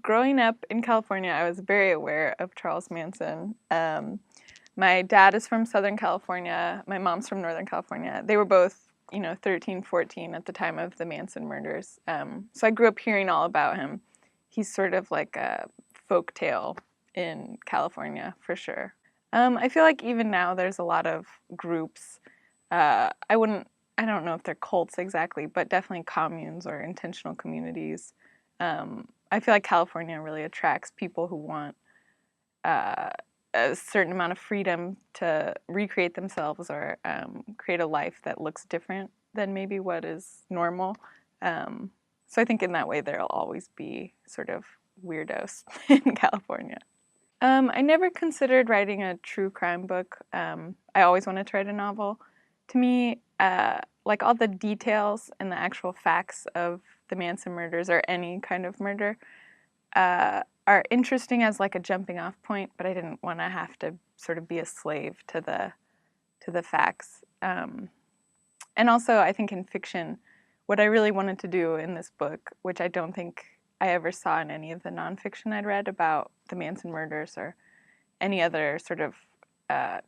Growing up in California, I was very aware of Charles Manson. My dad is from Southern California. My mom's from Northern California. They were both, 13, 14 at the time of the Manson murders. So I grew up hearing all about him. He's sort of like a folk tale in California, for sure. I feel like even now there's a lot of groups. I don't know if they're cults exactly, but definitely communes or intentional communities. I feel like California really attracts people who want a certain amount of freedom to recreate themselves or create a life that looks different than maybe what is normal. So I think in that way there'll always be sort of weirdos in California. I never considered writing a true crime book. I always wanted to write a novel. To me, like all the details and the actual facts of the Manson murders or any kind of murder are interesting as like a jumping off point, but I didn't want to have to sort of be a slave to the facts. And also I think in fiction, what I really wanted to do in this book, which I don't think I ever saw in any of the nonfiction I'd read about the Manson murders or any other sort of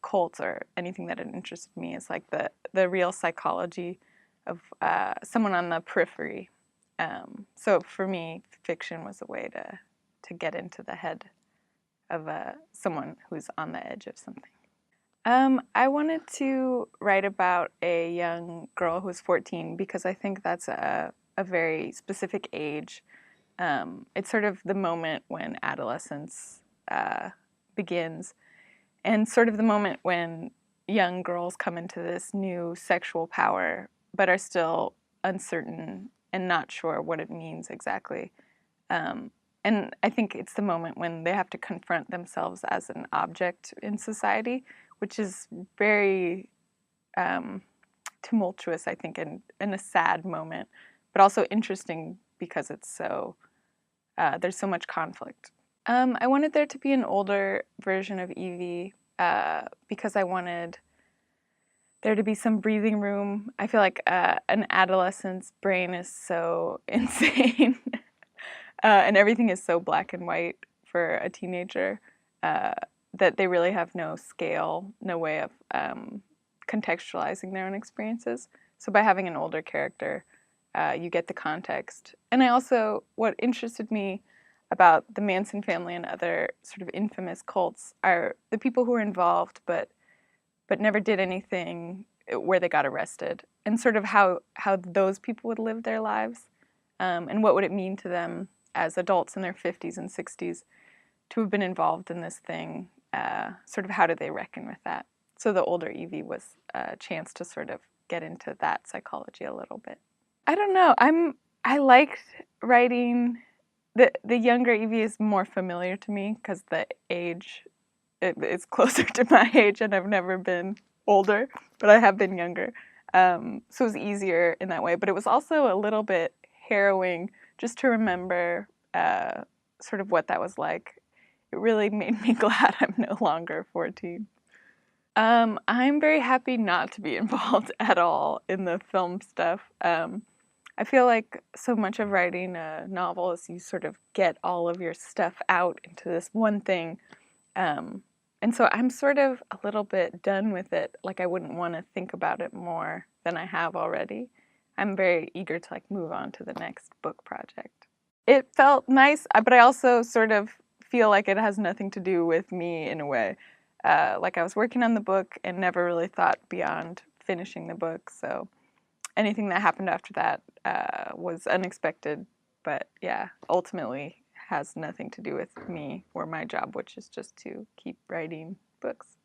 cults or anything that had interested me, is like the real psychology of someone on the periphery. So for me, fiction was a way to get into the head of someone who's on the edge of something. I wanted to write about a young girl who's 14 because I think that's a very specific age. It's sort of the moment when adolescence begins, and sort of the moment when young girls come into this new sexual power but are still uncertain and not sure what it means exactly. And I think it's the moment when they have to confront themselves as an object in society, which is very tumultuous, I think, and a sad moment, but also interesting because it's so, there's so much conflict. I wanted there to be an older version of Evie because I wanted there to be some breathing room. I feel like an adolescent's brain is so insane and everything is so black and white for a teenager that they really have no scale, no way of contextualizing their own experiences. So by having an older character, you get the context. And what interested me about the Manson family and other sort of infamous cults are the people who were involved but never did anything where they got arrested, and sort of how those people would live their lives, and what would it mean to them as adults in their 50s and 60s to have been involved in this thing, sort of how do they reckon with that. So the older Evie was a chance to sort of get into that psychology a little bit. I don't know, I liked writing, the younger Evie is more familiar to me because the age, it's closer to my age, and I've never been older, but I have been younger. So it was easier in that way, but it was also a little bit harrowing just to remember sort of what that was like. It really made me glad I'm no longer 14. I'm very happy not to be involved at all in the film stuff. I feel like so much of writing a novel is you sort of get all of your stuff out into this one thing. And so I'm sort of a little bit done with it. Like I wouldn't want to think about it more than I have already. I'm very eager to like move on to the next book project. It felt nice, but I also sort of feel like it has nothing to do with me in a way. Like I was working on the book and never really thought beyond finishing the book. So anything that happened after that was unexpected, but yeah, ultimately has nothing to do with me or my job, which is just to keep writing books.